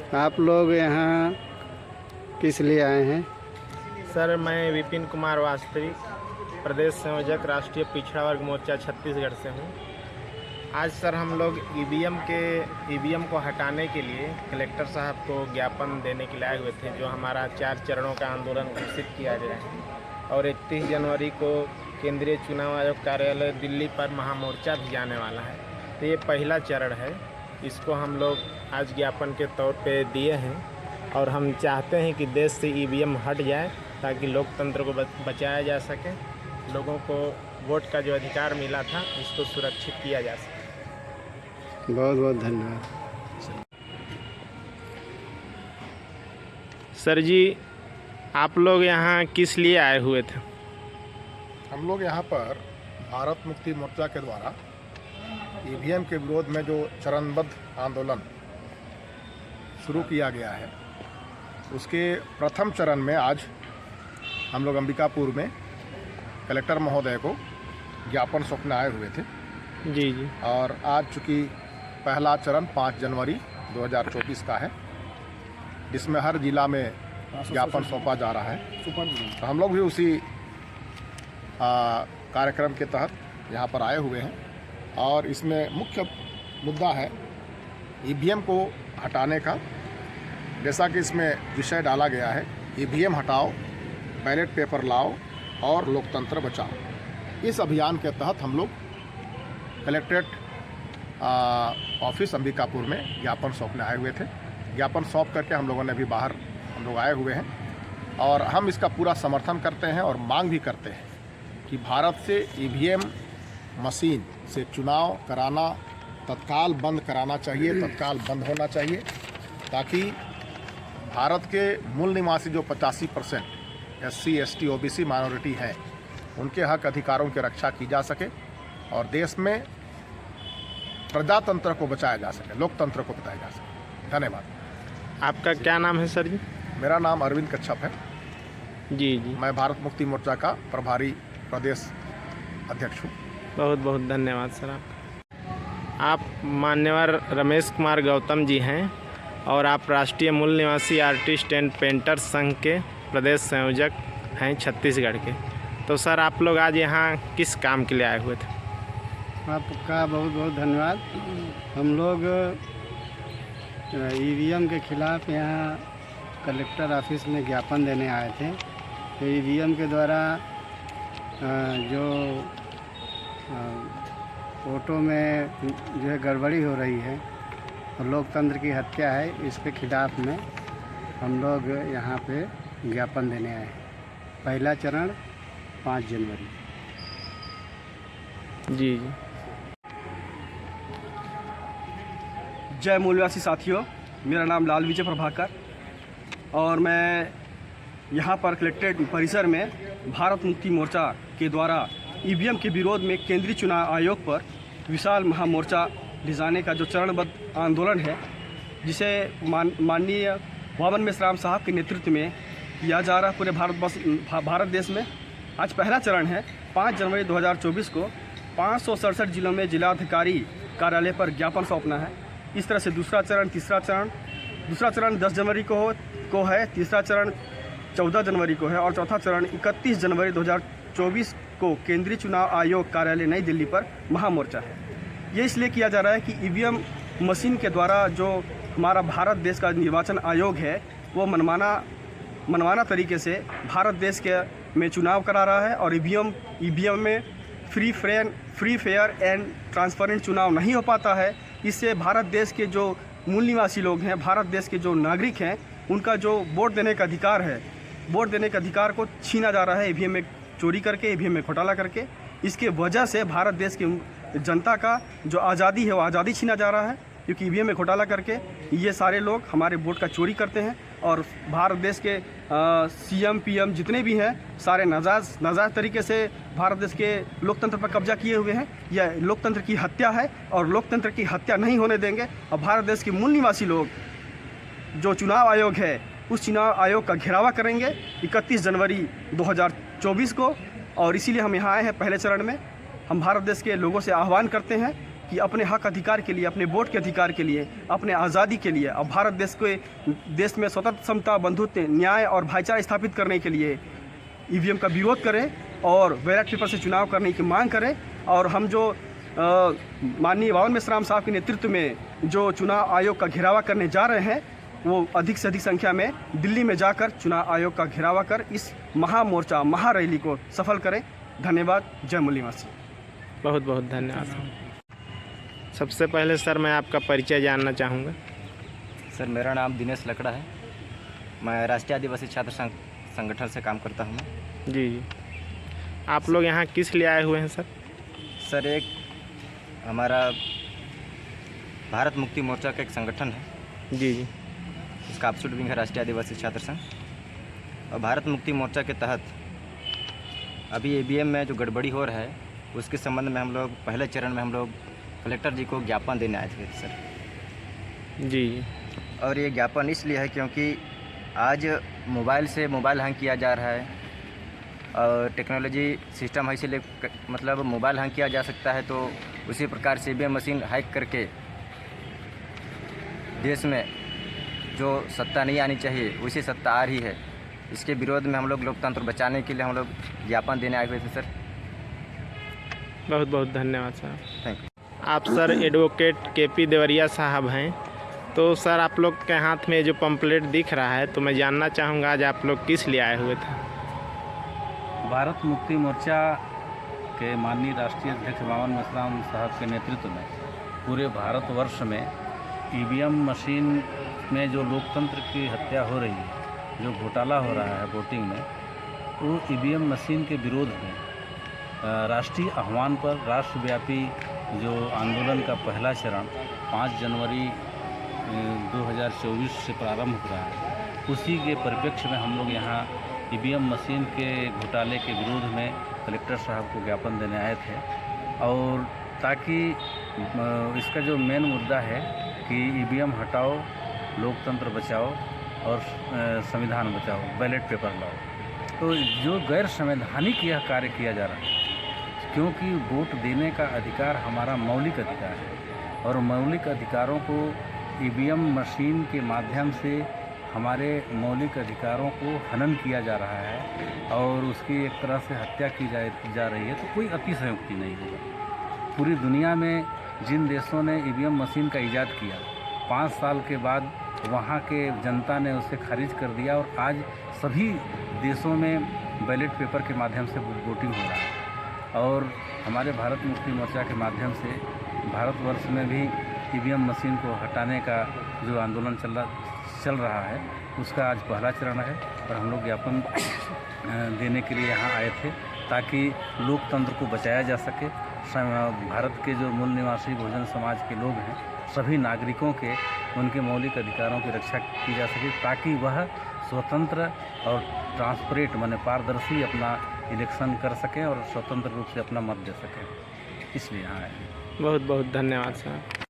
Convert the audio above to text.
आप लोग यहाँ किस लिए आए हैं? सर, मैं विपिन कुमार वास्तविक, प्रदेश संयोजक, राष्ट्रीय पिछड़ा वर्ग मोर्चा छत्तीसगढ़ से हूँ। आज सर हम लोग ईवीएम को हटाने के लिए कलेक्टर साहब को ज्ञापन देने के लिए आए हुए थे, जो हमारा 4 चरणों का आंदोलन घोषित किया गया है और 31 जनवरी को केंद्रीय चुनाव आयोग कार्यालय दिल्ली पर महामोर्चा भी जाने वाला है। तो ये पहला चरण है, इसको हम लोग आज ज्ञापन के तौर पे दिए हैं और हम चाहते हैं कि देश से ईवीएम हट जाए ताकि लोकतंत्र को बचाया जा सके, लोगों को वोट का जो अधिकार मिला था इसको सुरक्षित किया जा सके। बहुत बहुत धन्यवाद। सर जी, आप लोग यहाँ किस लिए आए हुए थे? हम लोग यहाँ पर भारत मुक्ति मोर्चा के द्वारा ईवीएम के विरोध में जो चरणबद्ध आंदोलन शुरू किया गया है, उसके प्रथम चरण में आज हम लोग अंबिकापुर में कलेक्टर महोदय को ज्ञापन सौंपने आए हुए थे। जी जी। और आज चूँकि पहला चरण 5 जनवरी 2024 का है, जिसमें हर जिला में ज्ञापन सौंपा जा रहा है, तो हम लोग भी उसी कार्यक्रम के तहत यहाँ पर आए हुए हैं। और इसमें मुख्य मुद्दा है ईवीएम को हटाने का। जैसा कि इसमें विषय डाला गया है, ईवीएम हटाओ, बैलेट पेपर लाओ और लोकतंत्र बचाओ। इस अभियान के तहत हम लोग कलेक्ट्रेट ऑफिस अंबिकापुर में ज्ञापन सौंपने आए हुए थे। ज्ञापन सौंप करके हम लोगों ने भी बाहर हम लोग आए हुए हैं और हम इसका पूरा समर्थन करते हैं और मांग भी करते हैं कि भारत से ईवीएम मशीन से चुनाव कराना तत्काल बंद कराना चाहिए, तत्काल बंद होना चाहिए, ताकि भारत के मूल निवासी जो 85% SC, ST, OBC माइनॉरिटी है, उनके हक अधिकारों की रक्षा की जा सके और देश में प्रजातंत्र को बचाया जा सके, लोकतंत्र को बचाया जा सके। धन्यवाद। आपका क्या नाम है सर जी? मेरा नाम अरविंद कच्छप है। जी जी। मैं भारत मुक्ति मोर्चा का प्रभारी प्रदेश अध्यक्ष हूँ। बहुत बहुत धन्यवाद सर। आप मान्यवर रमेश कुमार गौतम जी हैं और आप राष्ट्रीय मूल निवासी आर्टिस्ट एंड पेंटर संघ के प्रदेश संयोजक हैं छत्तीसगढ़ के। तो सर, आप लोग आज यहाँ किस काम के लिए आए हुए थे? आपका बहुत बहुत धन्यवाद। हम लोग ईवीएम के खिलाफ़ यहाँ कलेक्टर ऑफिस में ज्ञापन देने आए थे। तो ईवीएम के द्वारा जो वोटों में जो है गड़बड़ी हो रही है और लोकतंत्र की हत्या है, इसके खिलाफ़ में हम लोग यहाँ पे ज्ञापन देने आए हैं। पहला चरण 5 जनवरी। जी जी। जय मूलवासी साथियों, मेरा नाम लाल विजय प्रभाकर और मैं यहाँ पर कलेक्ट्रेट परिसर में भारत मुक्ति मोर्चा के द्वारा ईवीएम के विरोध में केंद्रीय चुनाव आयोग पर विशाल महामोर्चा ले जाने का जो चरणबद्ध आंदोलन है, जिसे माननीय वामन मेश्राम साहब के नेतृत्व में किया जा रहा पूरे भारत देश में। आज पहला चरण है। 5 जनवरी 2024 को 567 जिलों में जिलाधिकारी कार्यालय पर ज्ञापन सौंपना है। इस तरह से दूसरा चरण 10 जनवरी को है, तीसरा चरण 14 जनवरी को है और चौथा चरण 31 जनवरी 2024 को केंद्रीय चुनाव आयोग कार्यालय नई दिल्ली पर महामोर्चा है। ये इसलिए किया जा रहा है कि ईवीएम मशीन के द्वारा जो हमारा भारत देश का निर्वाचन आयोग है, वो मनमाना तरीके से भारत देश के में चुनाव करा रहा है और ईवीएम में फ्री फेयर एंड ट्रांसपेरेंट चुनाव नहीं हो पाता है। इससे भारत देश के जो मूल निवासी लोग हैं, भारत देश के जो नागरिक हैं, उनका जो वोट देने का अधिकार है, वोट देने के अधिकार को छीना जा रहा है ईवीएम में चोरी करके, ईवीएम में घोटाला करके। इसके वजह से भारत देश की जनता का जो आज़ादी है, वो आज़ादी छीना जा रहा है, क्योंकि ईवीएम में घोटाला करके ये सारे लोग हमारे वोट का चोरी करते हैं और भारत देश के CM PM जितने भी हैं, सारे नाजायज़ तरीके से भारत देश के लोकतंत्र पर कब्जा किए हुए हैं। यह लोकतंत्र की हत्या है और लोकतंत्र की हत्या नहीं होने देंगे। और भारत देश के मूल निवासी लोग जो चुनाव आयोग है, उस चुनाव आयोग का घेरावा करेंगे 31 जनवरी 2024 को। और इसीलिए हम यहाँ आए हैं पहले चरण में। हम भारत देश के लोगों से आह्वान करते हैं कि अपने हक अधिकार के लिए, अपने वोट के अधिकार के लिए, अपने आज़ादी के लिए और भारत देश में स्वतंत्र, समता, बंधुत्व, न्याय और भाईचारा स्थापित करने के लिए ईवीएम का विरोध करें और बैलेट पेपर से चुनाव करने की मांग करें। और हम जो माननीय बावन मेश्राम साहब के नेतृत्व में जो चुनाव आयोग का घेरावा करने जा रहे हैं, वो अधिक से अधिक संख्या में दिल्ली में जाकर चुनाव आयोग का घेरावा कर इस महामोर्चा, महारैली को सफल करें। धन्यवाद। जय मूल्यवासी। बहुत बहुत धन्यवाद। सबसे पहले सर मैं आपका परिचय जानना चाहूँगा। सर मेरा नाम दिनेश लकड़ा है। मैं राष्ट्रीय आदिवासी छात्र संगठन से काम करता हूँ। जी जी। आप लोग यहाँ किस लिए आए हुए हैं सर? सर एक हमारा भारत मुक्ति मोर्चा का एक संगठन है। जी जी। इसका अपसुट विंग है राष्ट्रीय आदिवासी छात्र संघ। और भारत मुक्ति मोर्चा के तहत अभी ईवीएम में जो गड़बड़ी हो रहा है उसके संबंध में हम लोग पहले चरण में हम लोग कलेक्टर जी को ज्ञापन देने आए थे सर। जी। और ये ज्ञापन इसलिए है क्योंकि आज मोबाइल से मोबाइल हैंग किया जा रहा है और टेक्नोलॉजी सिस्टम है, इसीलिए मतलब मोबाइल हैंग किया जा सकता है। तो उसी प्रकार से ईवीएम मशीन हैक करके देश में जो सत्ता नहीं आनी चाहिए उसी सत्ता आ रही है। इसके विरोध में हम लोग लोकतंत्र बचाने के लिए हम लोग ज्ञापन देने आए हुए थे सर। बहुत बहुत धन्यवाद सर। Thank you. आप सर एडवोकेट केपी देवरिया साहब हैं। तो सर आप लोग के हाथ में जो पंपलेट दिख रहा है, तो मैं जानना चाहूँगा आज आप लोग किस लिए आए हुए थे? भारत मुक्ति मोर्चा के माननीय राष्ट्रीय अध्यक्ष बावन मेश्राम साहब के नेतृत्व में पूरे भारतवर्ष में ईवीएम मशीन में जो लोकतंत्र की हत्या हो रही है, जो घोटाला हो रहा है वोटिंग में, वो ईवीएम मशीन के विरोध में राष्ट्रीय आह्वान पर राष्ट्रव्यापी जो आंदोलन का पहला चरण 5 जनवरी 2024 से प्रारंभ हो रहा है, उसी के परिप्रेक्ष्य में हम लोग यहाँ ईवीएम मशीन के घोटाले के विरोध में कलेक्टर साहब को ज्ञापन देने आए थे। और ताकि इसका जो मेन मुद्दा है कि ईवीएम हटाओ, लोकतंत्र बचाओ और संविधान बचाओ, बैलेट पेपर लाओ। तो जो गैर संवैधानिक यह कार्य किया जा रहा है, क्योंकि वोट देने का अधिकार हमारा मौलिक अधिकार है और मौलिक अधिकारों को ईवीएम मशीन के माध्यम से हमारे मौलिक अधिकारों को हनन किया जा रहा है और उसकी एक तरह से हत्या की जा रही है। तो कोई अतिशयोक्ति नहीं होगा। पूरी दुनिया में जिन देशों ने ईवीएम मशीन का ईजाद किया, 5 साल के बाद वहाँ के जनता ने उसे खारिज कर दिया और आज सभी देशों में बैलेट पेपर के माध्यम से वोटिंग हो रहा है। और हमारे भारत मुक्ति मोर्चा के माध्यम से भारतवर्ष में भी ईवीएम मशीन को हटाने का जो आंदोलन चल रहा है, उसका आज पहला चरण है और हम लोग ज्ञापन देने के लिए यहाँ आए थे ताकि लोकतंत्र को बचाया जा सके। भारत के जो मूल निवासी बहुजन समाज के लोग हैं, सभी नागरिकों के उनके मौलिक अधिकारों की रक्षा की जा सके ताकि वह स्वतंत्र और ट्रांसपेरेंट माने पारदर्शी अपना इलेक्शन कर सकें और स्वतंत्र रूप से अपना मत दे सकें। इसलिए यहाँ आए। बहुत बहुत धन्यवाद सर।